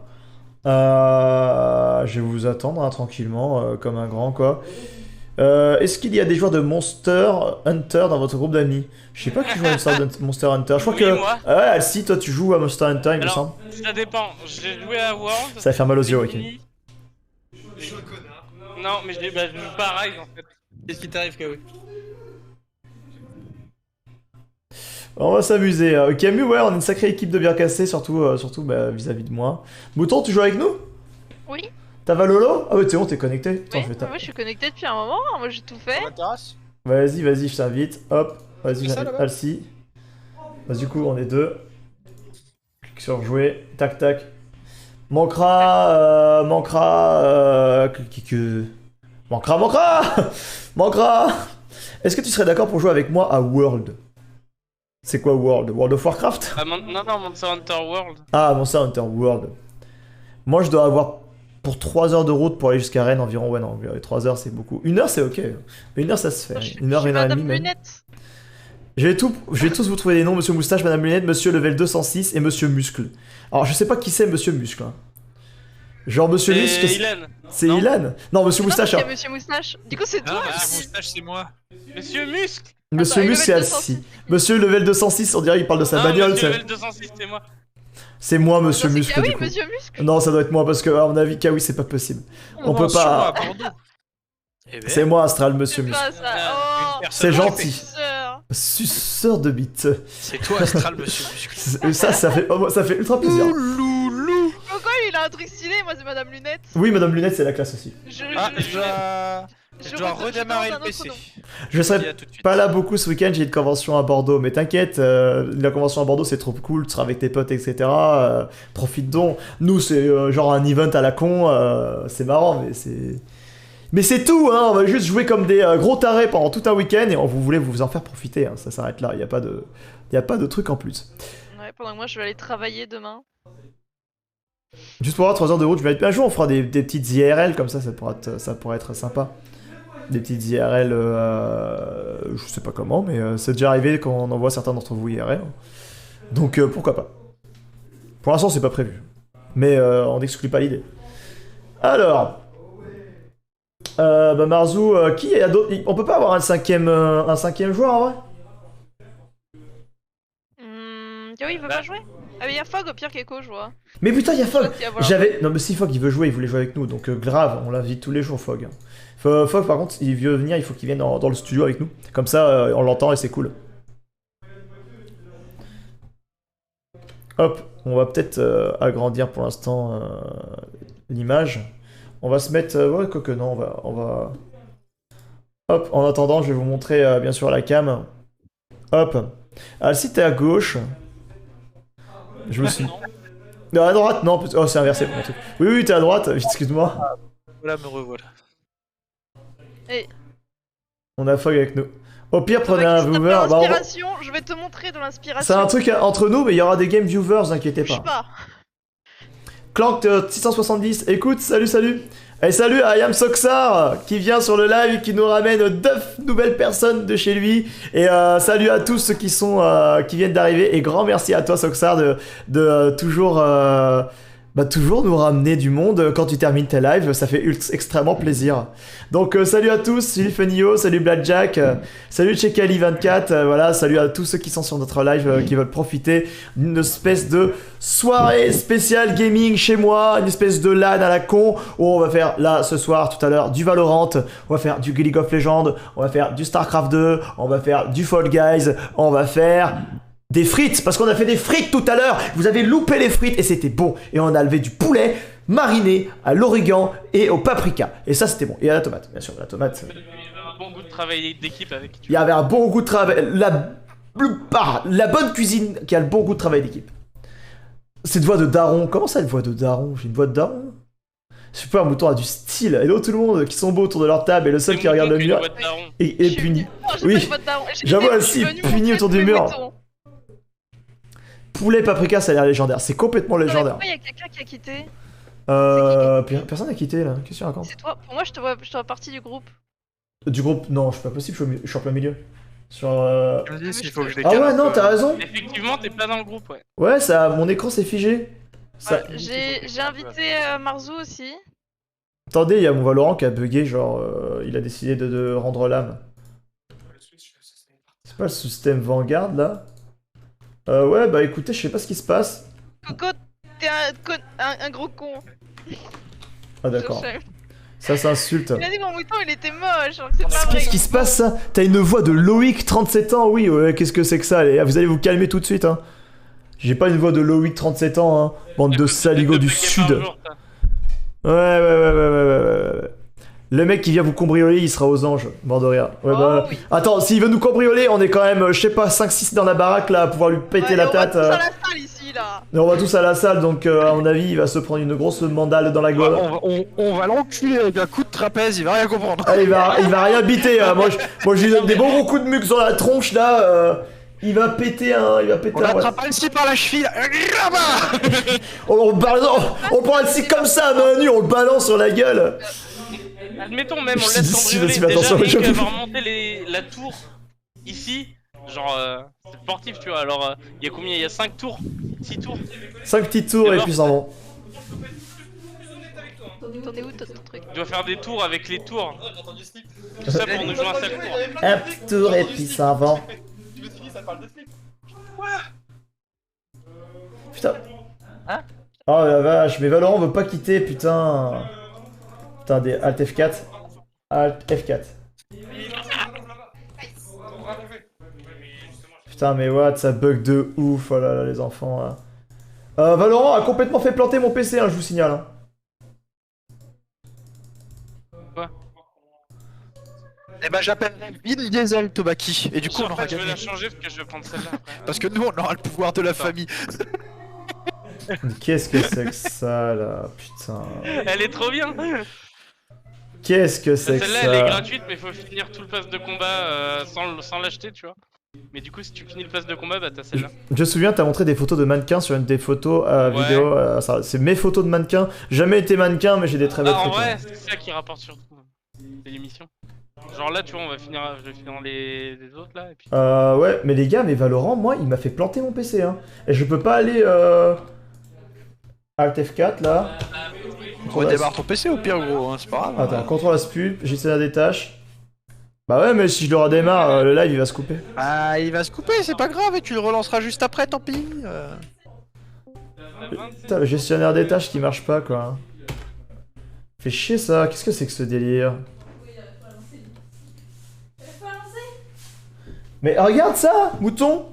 Je vais vous attendre hein, tranquillement, comme un grand quoi. Est-ce qu'il y a des joueurs de Monster Hunter dans votre groupe d'amis? Je sais pas qui joue à Monster Hunter. Je crois Oui, que... moi. Ah ouais, Alcy, toi tu joues à Monster Hunter il me semble. Alors, ça dépend. J'ai joué à World. Ça va faire mal aux yeux, ok. Non, mais je joue pareil en fait. Qu'est-ce qui t'arrive, Kawi? On va s'amuser. Camus, ouais, on est une sacrée équipe de bien cassés, surtout bah, vis-à-vis de moi. Mouton, tu joues avec nous? Oui. T'as Valolo? Ah ouais, c'est bon, t'es connecté. Attends, Oui, je vais taper. moi je suis connecté depuis un moment, moi j'ai tout fait. terrasse? Vas-y, vas-y, je t'invite. Hop, vas-y, C'est ça, j'invite là-bas Alcy. Bah, du coup, on est deux. Clique sur jouer. Tac, tac. Manquera. Manquera. Est-ce que tu serais d'accord pour jouer avec moi à World? C'est quoi World? World of Warcraft? Non, Monster Hunter World. Ah, Monster Hunter World. Moi, je dois avoir pour 3 heures de route pour aller jusqu'à Rennes environ. Ouais, non, 3 heures, c'est beaucoup. 1 heure, c'est ok. 1 heure, ça se fait. 1 heure, 1 heure et demie, même. Lunette. Je vais tous vous trouver des noms, Monsieur Moustache, Madame Lunette, Monsieur Level 206 et Monsieur Muscle. Alors, je sais pas qui c'est Monsieur Muscle. Hein. Genre, Monsieur Muscle... C'est Ilan. C'est Non. Ilan? Non, Monsieur Moustache. C'est hein. Monsieur Moustache. Du coup, c'est toi. Ah, aussi. Monsieur Moustache, c'est moi. Monsieur Muscle. Monsieur Attends, Muscle, c'est level Alcy. Monsieur Level 206, on dirait qu'il parle de sa bagnole. Monsieur c'est- level 206, c'est moi. C'est moi, Monsieur Non, c'est Muscle, Kawi, du coup. Monsieur Muscle. Non, ça doit être moi, parce que, à mon avis, Kawi, c'est pas possible. On peut Mention à pas... Bordeaux. Eh ben, C'est moi, Astral, Monsieur C'est Muscle. pas ça. Oh. une personne C'est gentil. Sœur. Suceur de bite. C'est toi, Astral, Monsieur Muscle. Ça fait ultra plaisir. Loulou. Pourquoi lui il a un truc stylé, moi c'est Madame Lunette. Oui, Madame Lunette, c'est la classe aussi. Ah, je dois redémarrer le PC. Je serai dis à tout de suite. pas là beaucoup ce week-end, j'ai une convention à Bordeaux, mais t'inquiète, la convention à Bordeaux c'est trop cool, tu seras avec tes potes, etc. Profite donc. Nous, c'est genre un event à la con, c'est marrant, mais c'est. Mais c'est tout, hein, on va juste jouer comme des gros tarés pendant tout un week-end et on vous voulez vous en faire profiter, hein, ça s'arrête là, y a pas de truc en plus. Ouais, pendant que moi je vais aller travailler demain. Juste pour avoir 3 heures de route, je vais être un jour, on fera des petites IRL comme ça pourrait être sympa. Des petites IRL, je sais pas comment, mais c'est déjà arrivé qu'on envoie certains d'entre vous IRL. Donc pourquoi pas. Pour l'instant, c'est pas prévu. Mais on n'exclut pas l'idée. Alors. Bah Marzou, qui a d'autres. On peut pas avoir un cinquième joueur en vrai? Kawi il veut pas jouer? Ah, mais il y a Fog au pire qu'Echo, je vois. Mais putain, il y a Fog! Ouais, voilà. Non, mais si Fog il veut jouer, il voulait jouer avec nous, donc grave, on l'invite tous les jours, Fog. Fog, par contre, il veut venir, il faut qu'il vienne dans le studio avec nous. Comme ça, on l'entend et c'est cool. Hop, on va peut-être agrandir pour l'instant l'image. On va se mettre... ouais, quoique non, on va... Hop, en attendant, je vais vous montrer bien sûr la cam. Hop. Alcy, t'es à gauche. Je me suis... Non, à droite, non. Oh, c'est inversé pour mon truc. Oui, t'es à droite, excuse-moi. Voilà, me revoilà. Et... On a Fog avec nous. Au pire, prenez un viewer. Bah, l'inspiration, je vais te montrer de l'inspiration. c'est un truc entre nous, mais il y aura des game viewers, inquiétez Bouge pas. Clank 670, écoute, salut. Et salut à Ayam Soxar qui vient sur le live, qui nous ramène 9 nouvelles personnes de chez lui. Et salut à tous ceux qui viennent d'arriver. Et grand merci à toi Soxar de toujours nous ramener du monde quand tu termines tes lives. Ça fait extrêmement plaisir. Donc salut à tous, salut Funio, salut Blackjack, salut Chekali24. Voilà, salut à tous ceux qui sont sur notre live, qui veulent profiter d'une espèce de soirée spéciale gaming chez moi, une espèce de LAN à la con où on va faire là ce soir, tout à l'heure, du Valorant, on va faire du League of Legends, on va faire du StarCraft 2, on va faire du Fall Guys, on va faire des frites, parce qu'on a fait des frites tout à l'heure. Vous avez loupé les frites et c'était bon. Et on a levé du poulet mariné à l'origan et au paprika. Et ça c'était bon. Et à la tomate, bien sûr, la tomate. Il y avait un bon goût de travail d'équipe avec. Il y avait un bon goût de travail. La bonne cuisine qui a le bon goût de travail d'équipe. Cette voix de daron. Comment ça, une voix de daron? J'ai une voix de daron? Je sais pas, un mouton a du style. Hello tout le monde qui sont beaux autour de leur table et le seul qui regarde le mur est puni. Oui, j'avoue, aussi puni autour du mur. Poulet paprika, ça a l'air légendaire. C'est complètement légendaire. Pourquoi il y a quelqu'un qui a quitté? Personne n'a quitté là. Qu'est-ce que tu racontes? C'est toi. Pour moi, je te vois partie du groupe. Du groupe? Non, je suis pas possible. Je suis en plein milieu. Sur. Je me dis s'il faut que je Ah décale. ouais, non, t'as raison. Effectivement, t'es pas dans le groupe, ouais. Ouais, ça, mon écran s'est figé. Ça... J'ai invité Marzu aussi. Attendez, il y a mon Valorant qui a bugué. Genre, il a décidé de rendre l'âme. C'est pas le système Vanguard là? Ouais, bah écoutez, je sais pas ce qui se passe. Coco, t'es un gros con. Ah d'accord. Ça s'insulte. Il a dit mon mouton il était moche, alors que c'est pas vrai. Qu'est-ce qui se passe ça? T'as une voix de Loïc, 37 ans, oui, ouais, qu'est-ce que c'est que ça? Vous allez vous calmer tout de suite, hein. J'ai pas une voix de Loïc, 37 ans, hein. Bande de saligots du sud. Ouais. Le mec qui vient vous cambrioler, il sera aux anges, mort de rire. Ouais, bah... oui. Attends, s'il veut nous cambrioler, on est quand même, je sais pas, 5-6 dans la baraque là, à pouvoir lui péter la tête. On va tous à la salle ici là. Et on va tous à la salle, donc à mon avis, il va se prendre une grosse mandale dans la gueule. On va l'enculer avec un coup de trapèze, il va rien comprendre. Ah, il va rien biter. Moi, je lui donne des bons gros coups de muque sur la tronche là. Il va péter un. On l'attrape ici par la cheville. on prend un scie comme ça, main nue, on le balance sur la gueule. Admettons même, on laisse cambrioler. Déjà, Rick va remonter la tour ici. Genre, c'est sportif, tu vois. Alors, il y a combien? Il y a 5 tours? 6 tours? 5 petites tours et puis s'en vont. T'en es où ton truc? Tu dois faire des tours avec les tours. Tout ça pour nous jouer un seul tour. Un petit tour et puis s'en vont. Putain. Hein? Oh la vache, mais Valorant veut pas quitter, putain. Putain, des Alt F4. Alt F4. Putain, mais what, ça bug de ouf, oh là là, les enfants. Là. Valorant a complètement fait planter mon PC, hein, je vous signale. Hein. Quoi? Eh ben j'appellerai Vin Diesel Tobaki. Et du coup on aura je vais gagné. la changer parce que je vais prendre celle-là. Parce que nous on aura le pouvoir de la famille. Qu'est-ce que c'est que ça là, putain. Elle est trop bien. Qu'est-ce que c'est que ça? Celle-là elle est gratuite mais faut finir tout le pass de combat sans l'acheter tu vois. Mais du coup si tu finis le pass de combat bah t'as celle-là. Je me souviens t'as montré des photos de mannequins sur une des photos vidéo, c'est mes photos de mannequins. Jamais été mannequin mais j'ai des très belles photos. En vrai c'est ça qui rapporte surtout. C'est l'émission. Genre là tu vois je vais finir les autres là et puis... ouais mais les gars mais Valorant moi il m'a fait planter mon PC hein. Et je peux pas aller Alt F4 là. Redémarre ton PC au pire gros, hein, c'est pas grave. Attends, contrôle spul, gestionnaire des tâches. Bah ouais mais si je le redémarre, le live il va se couper. Ah il va se couper, c'est pas grave et tu le relanceras juste après, tant pis. Putain le gestionnaire des tâches qui marche pas quoi. Fait chier ça, qu'est-ce que c'est que ce délire? Mais regarde ça, mouton.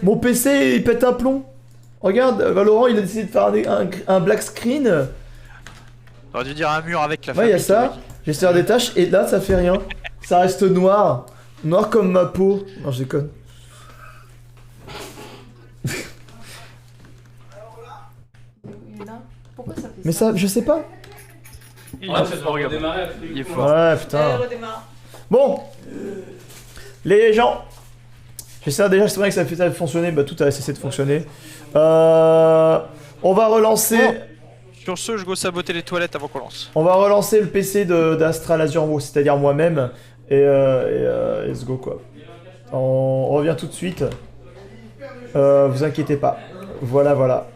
Mon PC il pète un plomb. Regarde, Valorant il a décidé de faire un black screen. T'aurais dû dire un mur avec la famille. Ouais, y'a ça, gestionnaire des tâches, et là ça fait rien. Ça reste noir. Noir comme ma peau. Non, je déconne. Mais ça, je sais pas. Ah, c'est pas redémarrer. Il est fort. Ouais, putain. Bon. Les gens. J'essaie déjà, c'est vrai que ça a fonctionné, bah tout a cessé de fonctionner. On va relancer... Bon. Sur ce, je go saboter les toilettes avant qu'on lance. On va relancer le PC d'Astral Azure, c'est-à-dire moi-même. Et let's go quoi. On revient tout de suite. Vous inquiétez pas. Voilà.